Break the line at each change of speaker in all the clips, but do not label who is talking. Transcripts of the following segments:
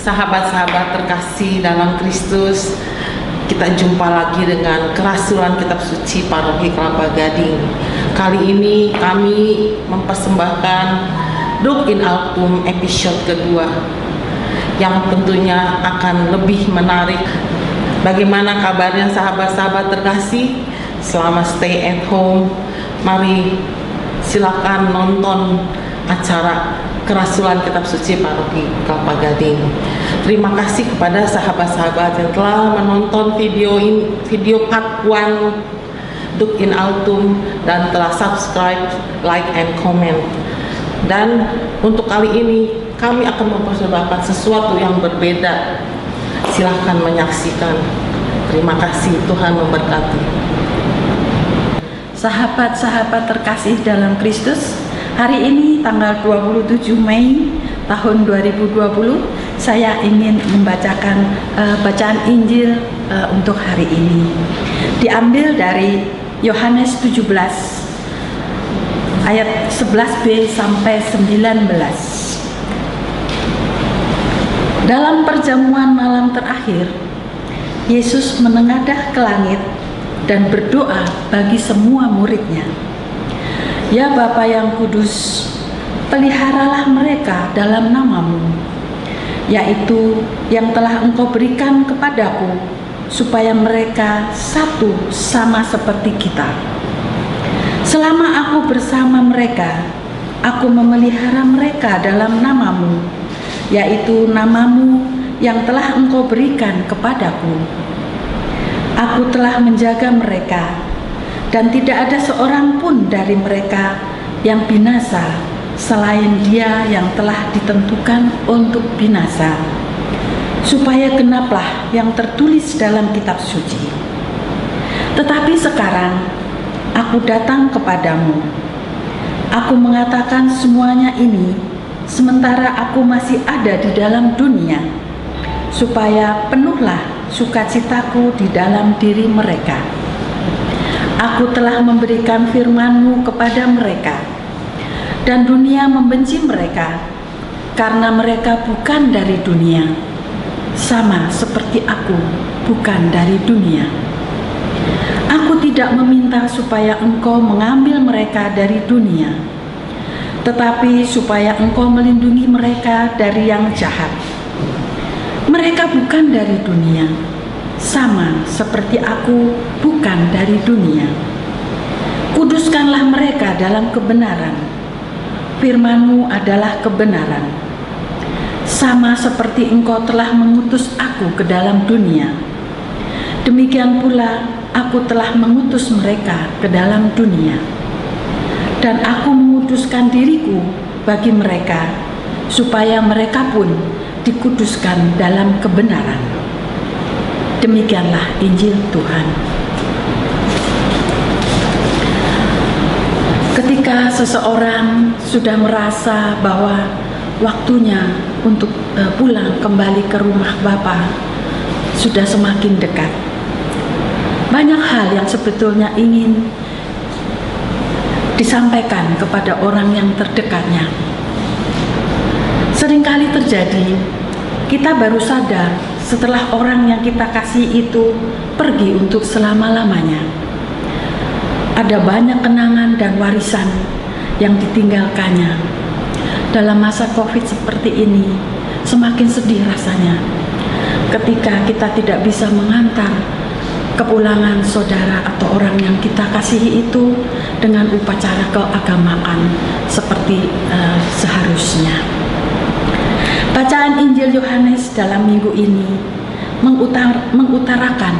Sahabat-sahabat terkasih dalam Kristus, kita jumpa lagi dengan kerasulan kitab suci Paroki Kelapa Gading. Kali ini kami mempersembahkan Dux in Altum episode kedua yang tentunya akan lebih menarik. Bagaimana kabarnya sahabat-sahabat terkasih selama stay at home? Mari silakan nonton acara kerasulan kitab suci Paroki Kelapa Gading. Terima kasih kepada sahabat-sahabat yang telah menonton video part 1 Dux in Altum dan telah subscribe, like, and comment. Dan untuk kali ini kami akan mempersembahkan sesuatu yang berbeda. Silahkan menyaksikan. Terima kasih, Tuhan memberkati.
Sahabat-sahabat terkasih dalam Kristus, hari ini tanggal 27 Mei tahun 2020, saya ingin membacakan bacaan Injil untuk hari ini. Diambil dari Yohanes 17 ayat 11b sampai 19. Dalam perjamuan malam terakhir, Yesus menengadah ke langit dan berdoa bagi semua murid-Nya. Ya Bapa yang kudus, peliharalah mereka dalam nama-Mu, yaitu yang telah Engkau berikan kepadaku, supaya mereka satu sama seperti kita. Selama aku bersama mereka, aku memelihara mereka dalam nama-Mu, yaitu nama-Mu yang telah Engkau berikan kepadaku. Aku telah menjaga mereka, dan tidak ada seorang pun dari mereka yang binasa selain dia yang telah ditentukan untuk binasa, supaya genaplah yang tertulis dalam kitab suci. Tetapi sekarang aku datang kepadamu. Aku mengatakan semuanya ini sementara aku masih ada di dalam dunia, supaya penuhlah sukacitaku di dalam diri mereka. Aku telah memberikan firman-Mu kepada mereka, dan dunia membenci mereka, karena mereka bukan dari dunia, sama seperti aku bukan dari dunia. Aku tidak meminta supaya Engkau mengambil mereka dari dunia, tetapi supaya Engkau melindungi mereka dari yang jahat. Mereka bukan dari dunia, sama seperti aku bukan dari dunia. Kuduskanlah mereka dalam kebenaran. Firman-Mu adalah kebenaran. Sama seperti Engkau telah mengutus aku ke dalam dunia, demikian pula aku telah mengutus mereka ke dalam dunia. Dan aku menguduskan diriku bagi mereka, supaya mereka pun dikuduskan dalam kebenaran. Demikianlah Injil Tuhan. Ketika seseorang sudah merasa bahwa waktunya untuk pulang kembali ke rumah Bapa sudah semakin dekat, banyak hal yang sebetulnya ingin disampaikan kepada orang yang terdekatnya. Seringkali terjadi, kita baru sadar setelah orang yang kita kasih itu pergi untuk selama-lamanya. Ada banyak kenangan dan warisan yang ditinggalkannya. Dalam masa COVID seperti ini, semakin sedih rasanya ketika kita tidak bisa mengantar kepulangan saudara atau orang yang kita kasihi itu dengan upacara keagamaan seperti seharusnya. Bacaan Injil Yohanes dalam minggu ini mengutarakan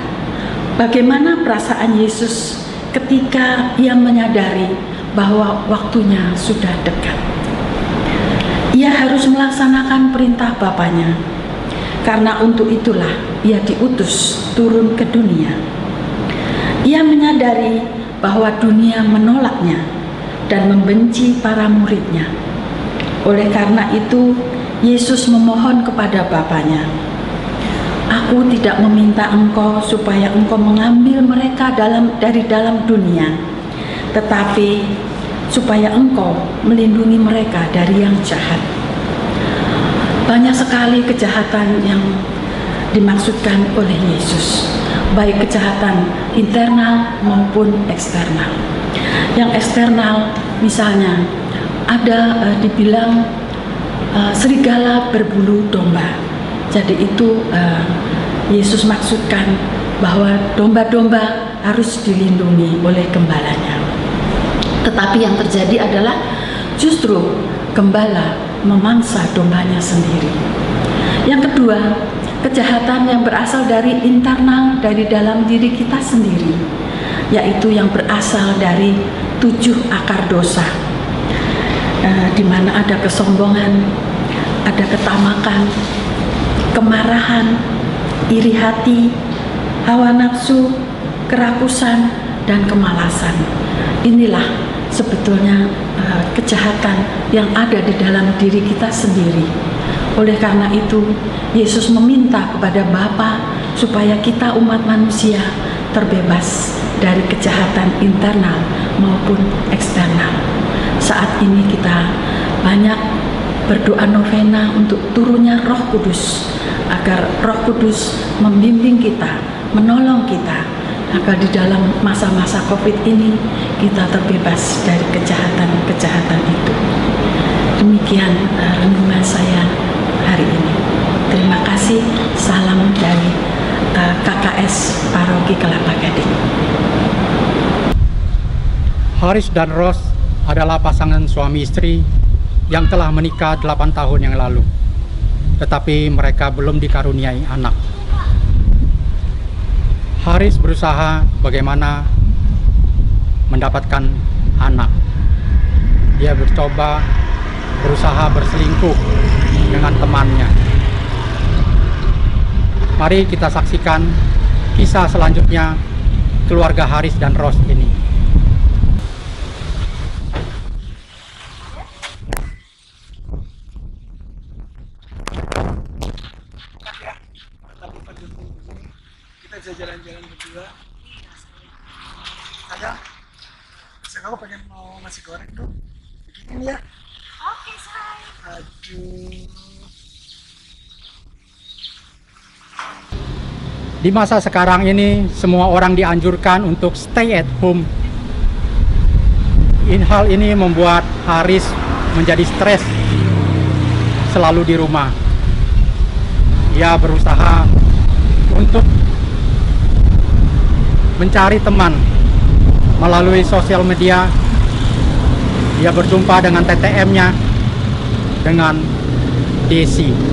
bagaimana perasaan Yesus ketika ia menyadari bahwa waktunya sudah dekat. Ia harus melaksanakan perintah Bapanya, karena untuk itulah ia diutus turun ke dunia. Ia menyadari bahwa dunia menolaknya dan membenci para murid-Nya. Oleh karena itu, Yesus memohon kepada Bapanya, "Aku tidak meminta Engkau supaya Engkau mengambil mereka dari dalam dunia, tetapi supaya Engkau melindungi mereka dari yang jahat." Banyak sekali kejahatan yang dimaksudkan oleh Yesus, baik kejahatan internal maupun eksternal. Yang eksternal misalnya ada dibilang serigala berbulu domba. Jadi itu Yesus maksudkan bahwa domba-domba harus dilindungi oleh gembalanya. Tetapi yang terjadi adalah justru gembala memangsa dombanya sendiri. Yang kedua, kejahatan yang berasal dari internal, dari dalam diri kita sendiri, yaitu yang berasal dari 7 akar dosa, di mana ada kesombongan, ada ketamakan, kemarahan, iri hati, hawa nafsu, kerakusan, dan kemalasan. Inilah sebetulnya kejahatan yang ada di dalam diri kita sendiri. Oleh karena itu, Yesus meminta kepada Bapa supaya kita umat manusia terbebas dari kejahatan internal maupun eksternal. Saat ini kita banyak berdoa novena untuk turunnya Roh Kudus, agar Roh Kudus membimbing kita, menolong kita, agar di dalam masa-masa COVID ini kita terbebas dari kejahatan-kejahatan itu. Demikian renungan saya hari ini. Terima kasih. Salam dari KKS Paroki Kelapa Gading.
Haris dan Ros adalah pasangan suami istri yang telah menikah 8 tahun yang lalu, tetapi mereka belum dikaruniai anak. Haris berusaha bagaimana mendapatkan anak. Dia berusaha berselingkuh dengan temannya. Mari kita saksikan kisah selanjutnya keluarga Haris dan Ros ini.
Kita bisa jalan-jalan berdua. Ada? Aku pengen mau nasi goreng tuh. Begini ya.
Oke, say.
Aduh.
Di masa sekarang ini, semua orang dianjurkan untuk stay at home. Hal ini membuat Haris menjadi stres selalu di rumah. Ia berusaha untuk mencari teman melalui sosial media. Dia berjumpa dengan TTM-nya, dengan Desi.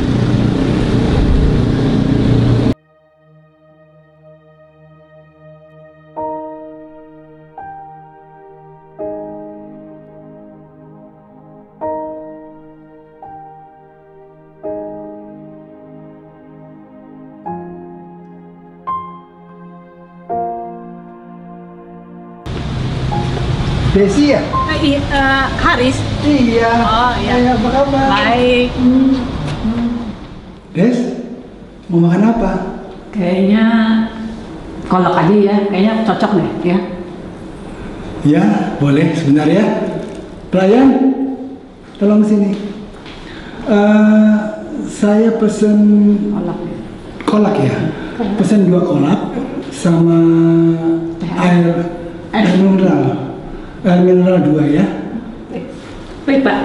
Desi ya?
Haris.
Iya.
Oh, iya.
Hai, apa kabar?
Baik.
Des, mau makan apa?
Kayaknya kolak aja ya. Kayaknya cocok deh ya.
Ya, boleh. Sebentar ya. Pelayan, tolong sini. Saya pesen
Kolak.
kolak ya. Pesen 2 kolak sama air mineral. Air mineral 2 ya.
Baik, Pak.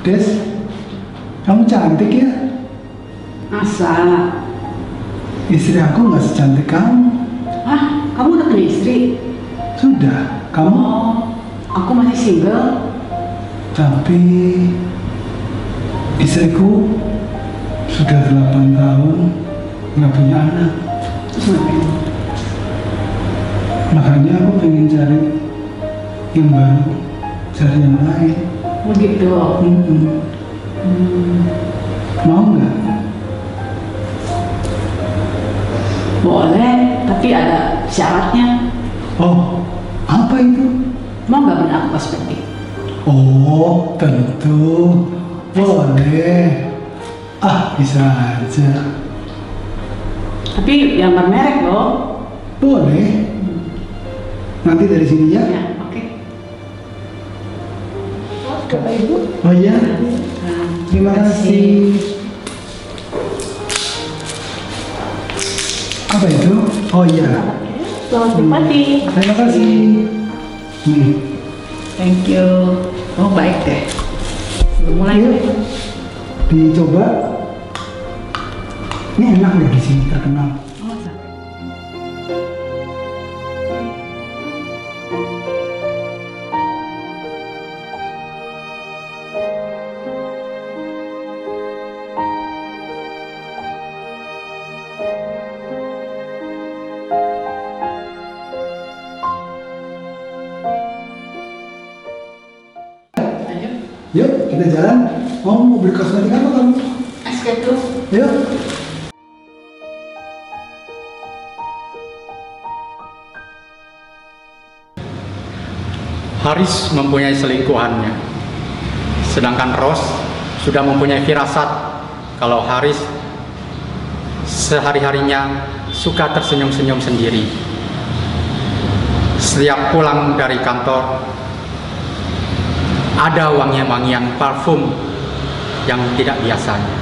Des, kamu cantik ya.
Masa?
Istri aku nggak secantik kamu.
Ah, kamu udah punya istri?
Sudah, kamu?
Oh, aku masih single.
Tapi istriku sudah 8 tahun nggak punya anak.
Terus ngapain?
Makanya aku pengen cari yang baru, cari yang lain.
Begitu.
Mau nggak?
Boleh, tapi ada syaratnya.
Oh, apa itu?
Mau nggak benar perspektif?
Oh, tentu. Boleh. Ah, bisa aja.
Tapi yang bermerek loh.
Boleh. Nanti dari sini ya.
Ya, oke. Bapak Ibu.
Oh iya.
Nah,
Terima kasih. Apa itu? Oh iya.
Selamat menikmati.
Terima kasih.
Thank you. Oh baik deh. Mulai.
Yuk, dicoba. Ini enak deh di sini, terkenal. Yuk, kita jalan. Mau beli kosmetik apa kamu?
Es gitu.
Yuk.
Haris mempunyai selingkuhannya, sedangkan Rose sudah mempunyai firasat kalau Haris sehari-harinya suka tersenyum-senyum sendiri. Setiap pulang dari kantor, ada wangian-wangian parfum yang tidak biasanya.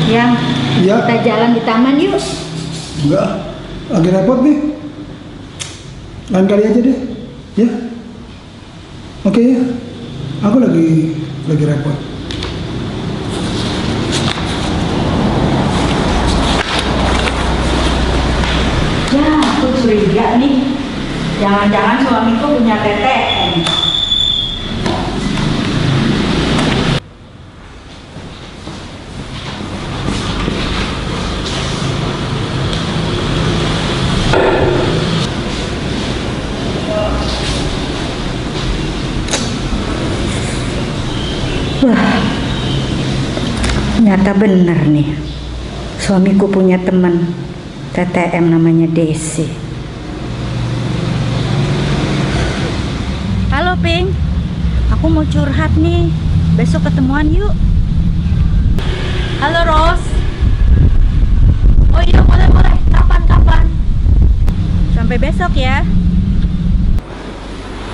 Yang
Ya.
kita jalan di taman yuk.
Enggak, lagi repot nih. Lain kali aja deh. Ya. Oke ya. Aku lagi repot.
Ya, aku curiga nih. Jangan-jangan suamiku punya TTM. Wah, ternyata bener nih. Suamiku punya teman TTM namanya Desi. Halo Pink, aku mau curhat nih. Besok ketemuan yuk.
Halo Rose. Oh iya boleh. Kapan?
Sampai besok ya.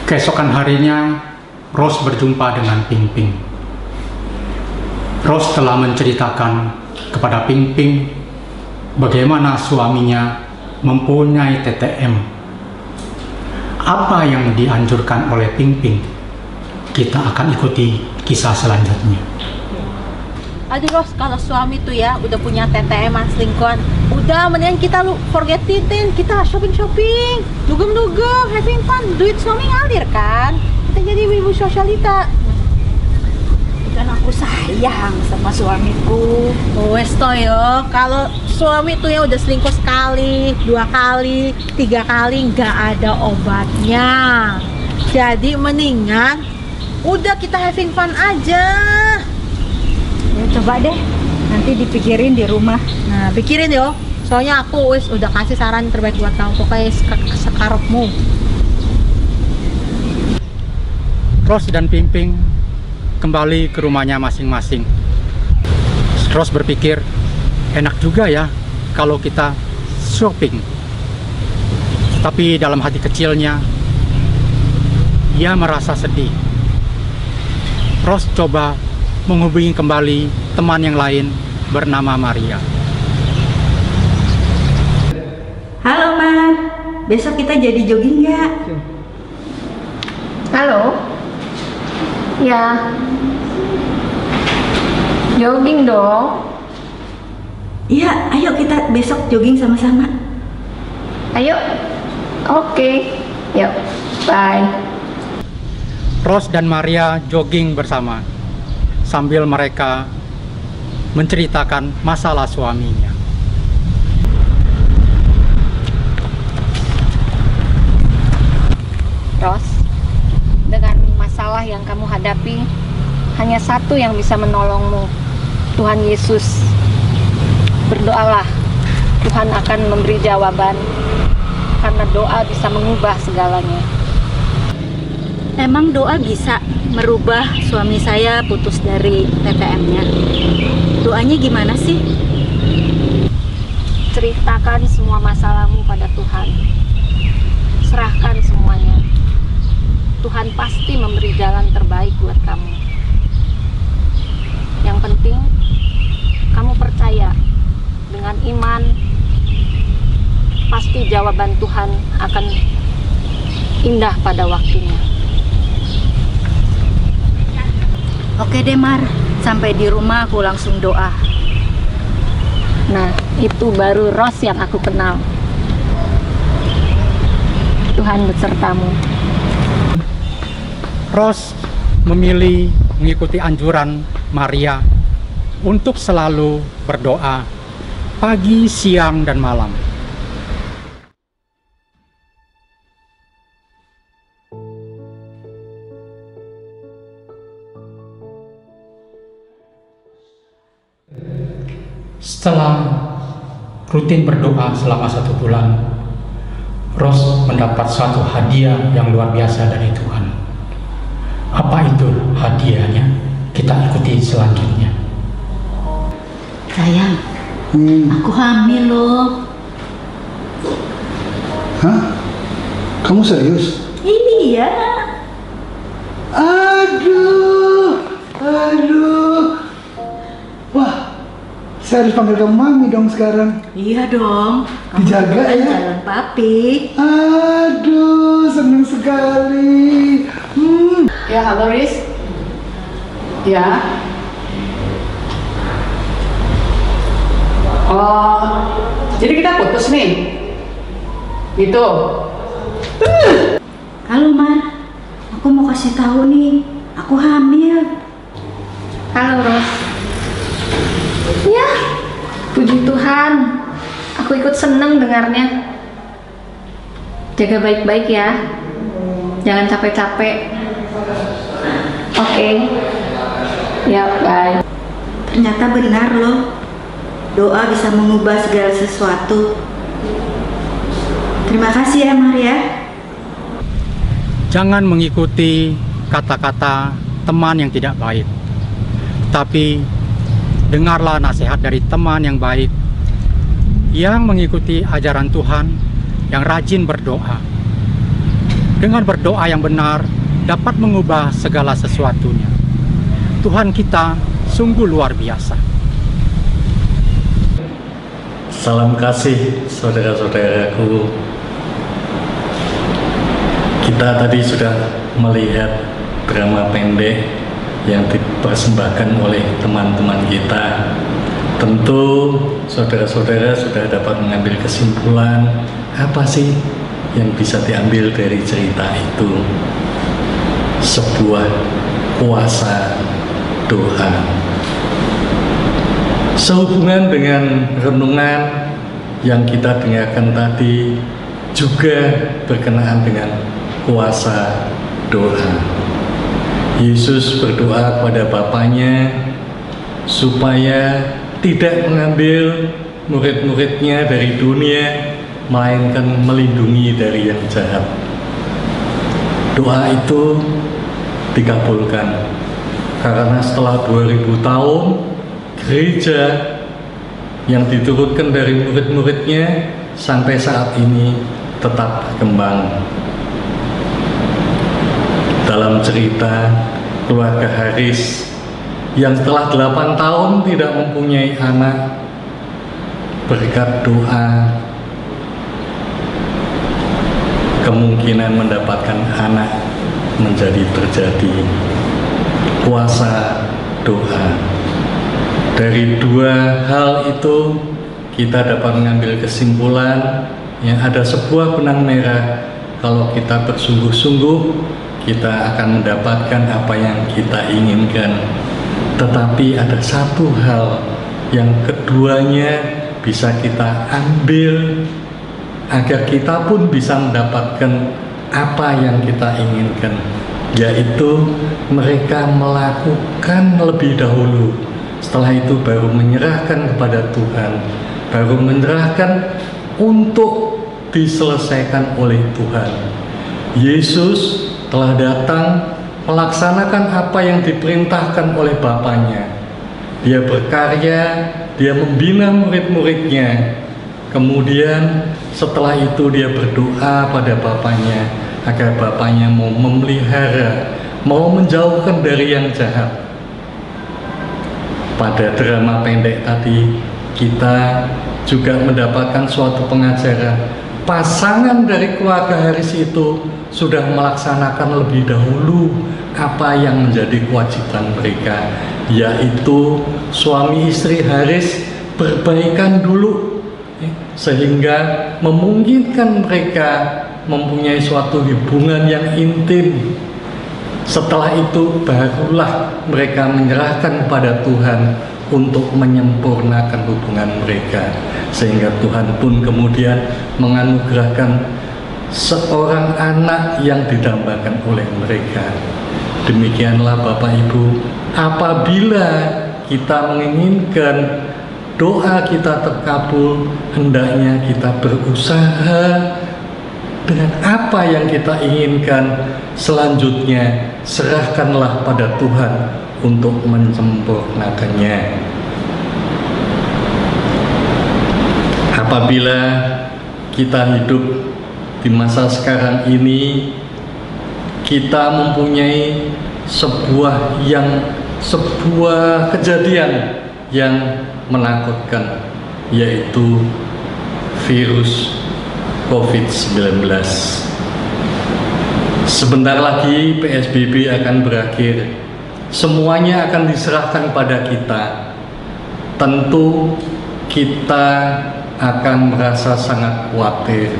Keesokan harinya, Rose berjumpa dengan Ping Ping. Rose telah menceritakan kepada Ping Ping bagaimana suaminya mempunyai TTM. Apa yang dianjurkan oleh Ping Ping? Kita akan ikuti kisah selanjutnya.
Aduh Ros, kalau suami tuh ya udah punya TTM selingkuhan, udah mendingan kita lu forget it, kita shopping, dugem, having fun, duit suami ngalir kan, kita jadi ibu sosialita.
Kan aku sayang sama suamiku.
Wes toyo, kalau suami tuh ya udah selingkuh sekali, 2 kali, 3 kali nggak ada obatnya. Jadi mendingan udah kita having fun aja.
Ya coba deh, nanti dipikirin di rumah.
Nah, pikirin yo. Soalnya aku wis udah kasih saran terbaik buat kamu, pokoknya sekarepmu.
Rose dan Ping Ping kembali ke rumahnya masing-masing. Rose berpikir, enak juga ya kalau kita shopping. Tapi dalam hati kecilnya, ia merasa sedih. Rose coba menghubungi kembali teman yang lain bernama Maria.
Halo Man, besok kita jadi jogging nggak?
Halo? Ya. Jogging dong.
Iya, ayo kita besok jogging sama-sama.
Ayo. Oke. Yuk. Bye.
Rose dan Maria jogging bersama sambil mereka menceritakan masalah suaminya.
Ros, dengan masalah yang kamu hadapi, hanya satu yang bisa menolongmu, Tuhan Yesus. Berdoalah, Tuhan akan memberi jawaban, karena doa bisa mengubah segalanya.
Emang doa bisa merubah suami saya putus dari TTM-nya? Doanya gimana sih?
Ceritakan semua masalahmu pada Tuhan. Serahkan semuanya. Tuhan pasti memberi jalan terbaik buat kamu. Yang penting kamu percaya, dengan iman pasti jawaban Tuhan akan indah pada waktunya.
Oke deh Mar, sampai di rumah aku langsung doa.
Nah, itu baru Ros yang aku kenal. Tuhan besertamu.
Ros memilih mengikuti anjuran Maria untuk selalu berdoa pagi, siang, dan malam. Setelah rutin berdoa selama 1 bulan, Ros mendapat suatu hadiah yang luar biasa dari Tuhan. Apa itu hadiahnya? Kita ikuti selanjutnya.
Sayang, aku hamil loh.
Hah? Kamu serius?
Iya.
Aduh. Wah, saya harus panggil kamu Mami dong sekarang.
Iya dong.
Dijaga ya.
Jalan papi.
Aduh, senang sekali.
Ya, halo Riz. Ya. Oh, jadi kita putus nih. Gitu.
Halo Mar, aku mau kasih tahu nih, aku hamil.
Halo Ros. Ya, puji Tuhan. Aku ikut seneng dengarnya. Jaga baik-baik ya. Jangan capek-capek. Oke. Ya, bye.
Ternyata benar loh, doa bisa mengubah segala sesuatu. Terima kasih ya Mar ya.
Jangan mengikuti kata-kata teman yang tidak baik, tapi dengarlah nasihat dari teman yang baik, yang mengikuti ajaran Tuhan, yang rajin berdoa. Dengan berdoa yang benar, dapat mengubah segala sesuatunya. Tuhan kita sungguh luar biasa.
Salam kasih saudara-saudaraku. Kita tadi sudah melihat drama pendek yang dipersembahkan oleh teman-teman kita. Tentu saudara-saudara sudah dapat mengambil kesimpulan apa sih yang bisa diambil dari cerita itu. Sebuah kuasa doa. Sehubungan dengan renungan yang kita dengarkan tadi juga berkenaan dengan kuasa doa. Yesus berdoa kepada Bapaknya supaya tidak mengambil murid-muridnya dari dunia, melainkan melindungi dari yang jahat. Doa itu dikabulkan karena setelah 2000 tahun gereja yang diturunkan dari murid-muridnya sampai saat ini tetap berkembang. Dalam cerita keluarga Haris yang setelah 8 tahun tidak mempunyai anak, berkat doa kemungkinan mendapatkan anak menjadi terjadi. Kuasa doa. Dari dua hal itu kita dapat mengambil kesimpulan yang ada sebuah benang merah. Kalau kita bersungguh-sungguh, kita akan mendapatkan apa yang kita inginkan. Tetapi ada satu hal yang keduanya bisa kita ambil agar kita pun bisa mendapatkan apa yang kita inginkan, yaitu mereka melakukan lebih dahulu. Setelah itu baru menyerahkan kepada Tuhan, baru menyerahkan untuk diselesaikan oleh Tuhan. Yesus telah datang melaksanakan apa yang diperintahkan oleh Bapaknya. Dia berkarya, dia membina murid-muridnya. Kemudian setelah itu dia berdoa pada Bapaknya agar Bapaknya mau memelihara, mau menjauhkan dari yang jahat. Pada drama pendek tadi, kita juga mendapatkan suatu pengajaran. Pasangan dari keluarga Haris itu sudah melaksanakan lebih dahulu apa yang menjadi kewajiban mereka, yaitu suami istri Haris berbaikan dulu, sehingga memungkinkan mereka mempunyai suatu hubungan yang intim. Setelah itu barulah mereka menyerahkan kepada Tuhan untuk menyempurnakan hubungan mereka, sehingga Tuhan pun kemudian menganugerahkan seorang anak yang didambakan oleh mereka. Demikianlah Bapak Ibu, apabila kita menginginkan doa kita terkabul, hendaknya kita berusaha dengan apa yang kita inginkan. Selanjutnya serahkanlah pada Tuhan untuk menyempurnakannya. Apabila kita hidup di masa sekarang ini, kita mempunyai sebuah kejadian yang menakutkan, yaitu virus COVID-19. Sebentar lagi PSBB akan berakhir. Semuanya akan diserahkan pada kita. Tentu kita akan merasa sangat khawatir.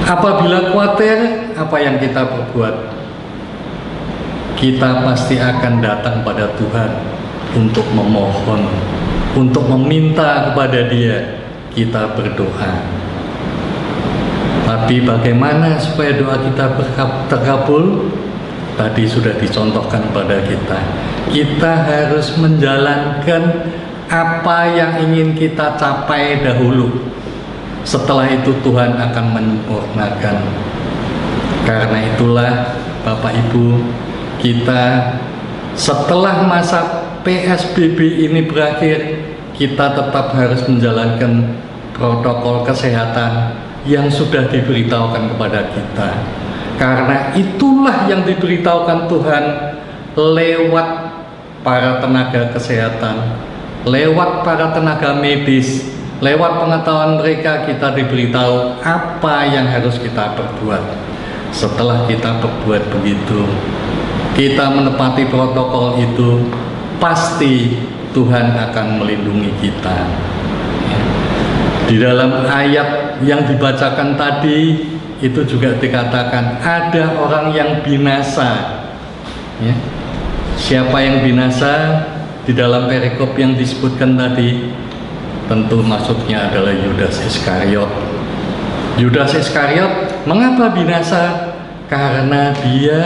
Apabila khawatir, apa yang kita perbuat? Kita pasti akan datang pada Tuhan untuk memohon, untuk meminta kepada Dia. Kita berdoa. Tapi bagaimana supaya doa kita terkabul? Tadi sudah dicontohkan pada kita. Kita harus menjalankan apa yang ingin kita capai dahulu. Setelah itu Tuhan akan menyempurnakan. Karena itulah Bapak Ibu, kita setelah masa PSBB ini berakhir, kita tetap harus menjalankan protokol kesehatan yang sudah diberitahukan kepada kita. Karena itulah yang diberitahukan Tuhan lewat para tenaga kesehatan, lewat para tenaga medis, lewat pengetahuan mereka kita diberitahu apa yang harus kita perbuat. Setelah kita berbuat begitu, kita menepati protokol itu, pasti Tuhan akan melindungi kita. Di dalam ayat yang dibacakan tadi itu juga dikatakan ada orang yang binasa. Ya. Siapa yang binasa? Di dalam perikop yang disebutkan tadi, tentu maksudnya adalah Yudas Iskariot. Yudas Iskariot mengapa binasa? Karena dia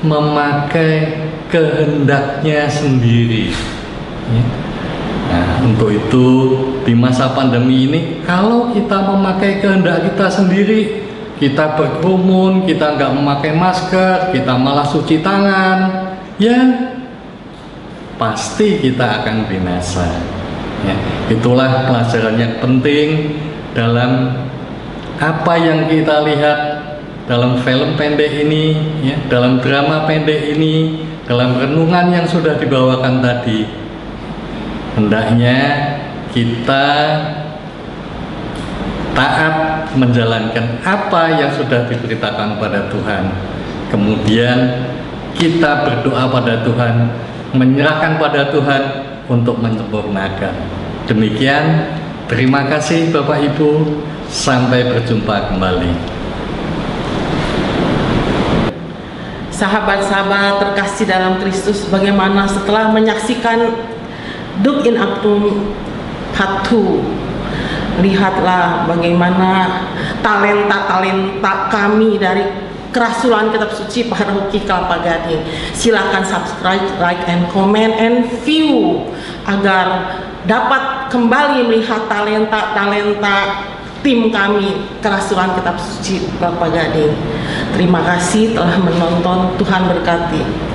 memakai kehendaknya sendiri. Ya. Nah, untuk itu di masa pandemi ini, kalau kita memakai kehendak kita sendiri, kita berkerumun, kita nggak memakai masker, kita malah cuci tangan, ya pasti kita akan binasa. Ya, itulah pelajaran yang penting dalam apa yang kita lihat dalam film pendek ini, ya, dalam drama pendek ini, dalam renungan yang sudah dibawakan tadi. Hendaknya kita taat menjalankan apa yang sudah diberitakan pada Tuhan. Kemudian kita berdoa pada Tuhan, menyerahkan pada Tuhan untuk menyempurnakan. Demikian, terima kasih Bapak Ibu, sampai berjumpa kembali.
Sahabat-sahabat terkasih dalam Kristus, bagaimana setelah menyaksikan Duk in Actum Part 2, lihatlah bagaimana talenta-talenta kami dari Kerasulan Kitab Suci Paroki Kelapa Gading. Silakan subscribe, like, and comment, and view agar dapat kembali melihat talenta-talenta tim kami Kerasulan Kitab Suci Kelapa Gading. Terima kasih telah menonton. Tuhan berkati.